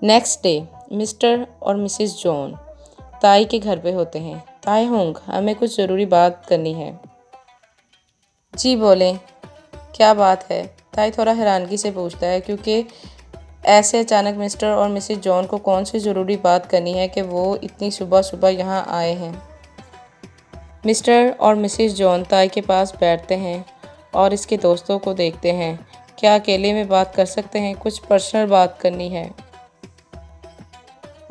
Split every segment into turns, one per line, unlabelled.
Next day mister और Mrs John ताई के घर पे होते हैं। ताई होंग, हमें कुछ ज़रूरी बात करनी है। जी बोलें, क्या बात है? ताई थोड़ा हैरानगी से पूछता है, क्योंकि ऐसे अचानक मिस्टर और मिसेस जॉन को कौन सी ज़रूरी बात करनी है कि वो इतनी सुबह सुबह यहाँ आए हैं। मिस्टर और मिसेस जॉन ताई के पास बैठते हैं और इसके दोस्तों को देखते हैं। क्या अकेले में बात कर सकते हैं? कुछ पर्सनल बात करनी है।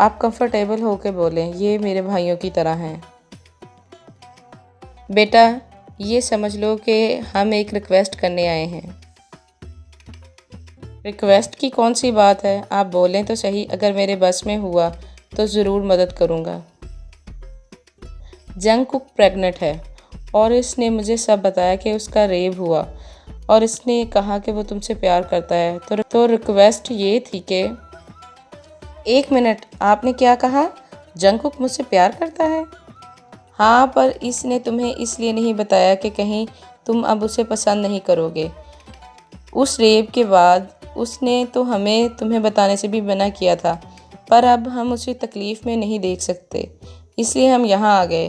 आप कंफर्टेबल होकर बोलें, ये मेरे भाइयों की तरह हैं। बेटा, ये समझ लो कि हम एक रिक्वेस्ट करने आए हैं। रिक्वेस्ट की कौन सी बात है? आप बोलें तो सही, अगर मेरे बस में हुआ तो ज़रूर मदद करूँगा। जंगकुक प्रेग्नेंट है और इसने मुझे सब बताया कि उसका रेप हुआ और इसने कहा कि वो तुमसे प्यार करता है। तो रिक्वेस्ट ये थी कि एक मिनट, आपने क्या कहा? जंगकुक मुझसे प्यार करता है? हाँ, पर इसने तुम्हें इसलिए नहीं बताया कि कहीं तुम अब उसे पसंद नहीं करोगे। उस रेप के बाद उसने तो हमें तुम्हें बताने से भी मना किया था, पर अब हम उसे तकलीफ़ में नहीं देख सकते, इसलिए हम यहाँ आ गए।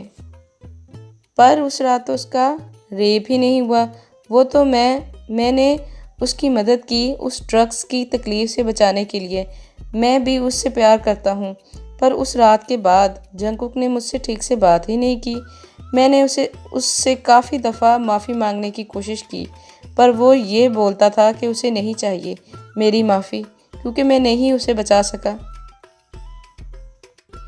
पर उस रात तो उसका रेप ही नहीं हुआ। वो तो मैंने उसकी मदद की उस ड्रग्स की तकलीफ़ से बचाने के लिए। मैं भी उससे प्यार करता हूँ, पर उस रात के बाद जंगकुक ने मुझसे ठीक से बात ही नहीं की। मैंने उससे काफ़ी दफ़ा माफ़ी मांगने की कोशिश की, पर वो ये बोलता था कि उसे नहीं चाहिए मेरी माफ़ी, क्योंकि मैं नहीं उसे बचा सका।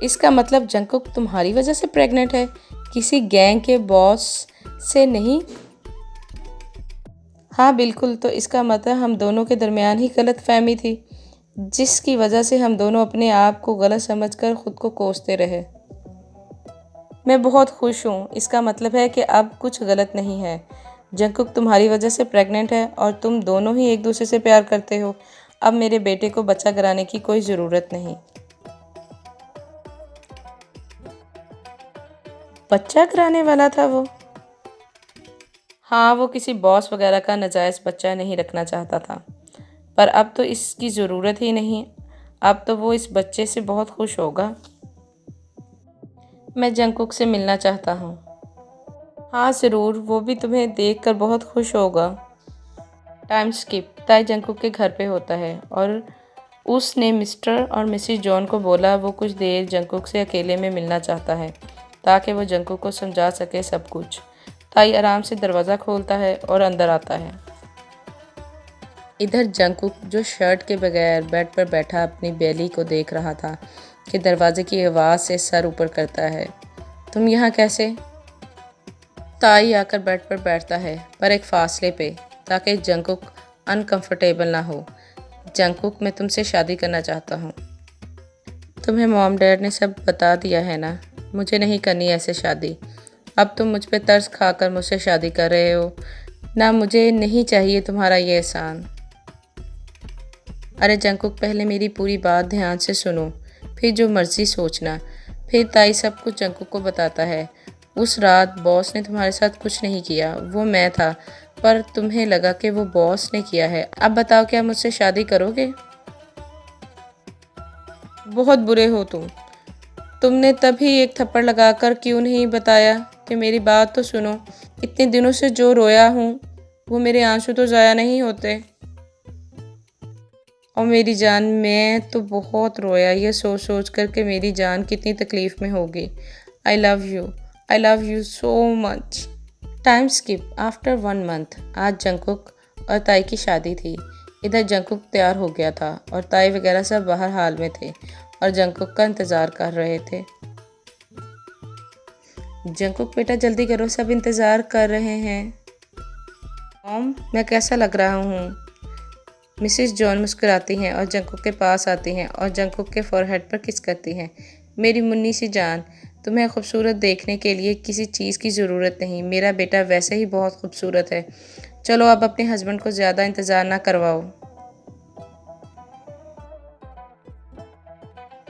इसका मतलब जंगकुक तुम्हारी वजह से प्रेग्नेंट है, किसी गैंग के बॉस से नहीं? हाँ बिल्कुल, तो इसका मतलब हम दोनों के दरमियान ही गलत फहमी थी, जिसकी वजह से हम दोनों अपने आप को गलत समझकर खुद को कोसते रहे। मैं बहुत खुश हूँ, इसका मतलब है कि अब कुछ गलत नहीं है। जंगकुक तुम्हारी वजह से प्रेग्नेंट है और तुम दोनों ही एक दूसरे से प्यार करते हो। अब मेरे बेटे को बच्चा कराने की कोई ज़रूरत नहीं। बच्चा कराने वाला था वो? हाँ, वो किसी बॉस वगैरह का नाजायज़ बच्चा नहीं रखना चाहता था, पर अब तो इसकी ज़रूरत ही नहीं। अब तो वो इस बच्चे से बहुत खुश होगा। मैं जंगकुक से मिलना चाहता हूँ। हाँ ज़रूर, वो भी तुम्हें देखकर बहुत खुश होगा। Time skip. ताई जंगकुक के घर पे होता है और उसने मिस्टर और मिसेस जॉन को बोला वो कुछ देर जंगकुक से अकेले में मिलना चाहता है, ताकि वो जंगकुक को समझा सके सब कुछ। ताई आराम से दरवाज़ा खोलता है और अंदर आता है। इधर जंगकुक, जो शर्ट के बगैर बेड पर बैठा अपनी बेली को देख रहा था, कि दरवाजे की आवाज़ से सर ऊपर करता है। तुम यहाँ कैसे? ताई आकर बेड पर बैठता है, पर एक फासले पे, ताकि जंगकुक अनकंफर्टेबल ना हो। जंगकुक, मैं तुमसे शादी करना चाहता हूँ। तुम्हें मॉम डैड ने सब बता दिया है ना? मुझे नहीं करनी ऐसे शादी। अब तुम मुझ पे तरस खाकर मुझसे शादी कर रहे हो ना? मुझे नहीं चाहिए तुम्हारा ये एहसान। अरे जंगकुक, पहले मेरी पूरी बात ध्यान से सुनो, फिर जो मर्ज़ी सोचना। फिर ताई सब कुछ जंगकुक को बताता है। उस रात बॉस ने तुम्हारे साथ कुछ नहीं किया, वो मैं था, पर तुम्हें लगा कि वो बॉस ने किया है। अब बताओ, क्या मुझसे शादी करोगे? बहुत बुरे हो तुम। तुमने तभी एक थप्पड़ लगाकर क्यों नहीं बताया कि मेरी बात तो सुनो। इतने दिनों से जो रोया हूँ, वो मेरे आंसू तो ज़ाया नहीं होते। और मेरी जान, मैं तो बहुत रोया ये सोच सोच कर के मेरी जान कितनी तकलीफ़ में होगी। I love you so much. Time skip. After 1 month. आज जंगकुक और ताई की शादी थी। इधर जंगकुक तैयार हो गया था और ताई वगैरह सब बाहर हाल में थे और जंगकुक का इंतज़ार कर रहे थे। जंगकुक, बेटा जल्दी करो, सब इंतज़ार कर रहे हैं। मॉम, मैं कैसा लग रहा हूँ? मिसेस जॉन मुस्कुराती हैं और जंगकुक के पास आती हैं और जंगकुक के फोरहेड पर किस करती हैं। मेरी मुन्नी सी जान, तुम्हें खूबसूरत देखने के लिए किसी चीज़ की ज़रूरत नहीं। मेरा बेटा वैसे ही बहुत खूबसूरत है। चलो अब अपने हस्बैंड को ज़्यादा इंतज़ार ना करवाओ।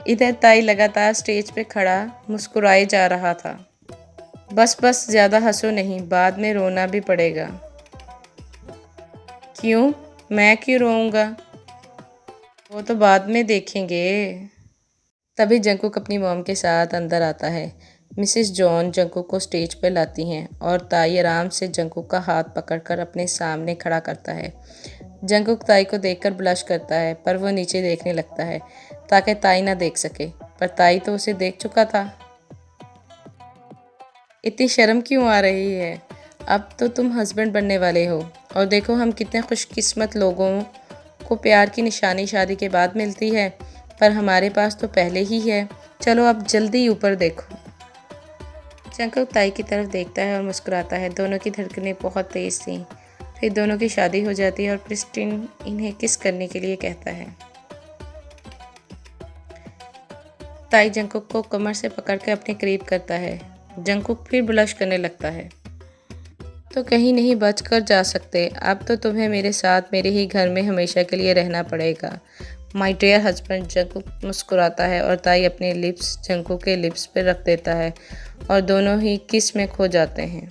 इधर ताई लगातार स्टेज पे खड़ा मुस्कुराए जा रहा था। बस बस, ज़्यादा हंसो नहीं, बाद में रोना भी पड़ेगा। क्यों? मैं क्यों रोऊंगा? वो तो बाद में देखेंगे। तभी जंकुक अपनी मॉम के साथ अंदर आता है। मिसेस जॉन जंकुक को स्टेज पर लाती हैं और ताई आराम से जंकुक का हाथ पकड़कर अपने सामने खड़ा करता है। जंकुक ताई को देखकर ब्लश करता है, पर वो नीचे देखने लगता है ताकि ताई ना देख सके, पर ताई तो उसे देख चुका था। इतनी शर्म क्यों आ रही है? अब तो तुम हस्बैंड बनने वाले हो, और देखो हम कितने खुशकिस्मत लोगों को प्यार की निशानी शादी के बाद मिलती है, पर हमारे पास तो पहले ही है। चलो अब जल्दी ऊपर देखो। जंकुक ताई की तरफ देखता है और मुस्कुराता है। दोनों की धड़कनें बहुत तेज़ थीं। फिर दोनों की शादी हो जाती है और प्रिस्टिन इन्हें किस करने के लिए कहता है। ताई जंकुक को कमर से पकड़ के अपने करीब करता है। जंकुक फिर ब्लश करने लगता है। तो कहीं नहीं बच कर जा सकते, अब तो तुम्हें मेरे साथ मेरे ही घर में हमेशा के लिए रहना पड़ेगा। My dear husband. जंकुक मुस्कुराता है और ताई अपने लिप्स जंकुक के लिप्स पर रख देता है और दोनों ही किस में खो जाते हैं।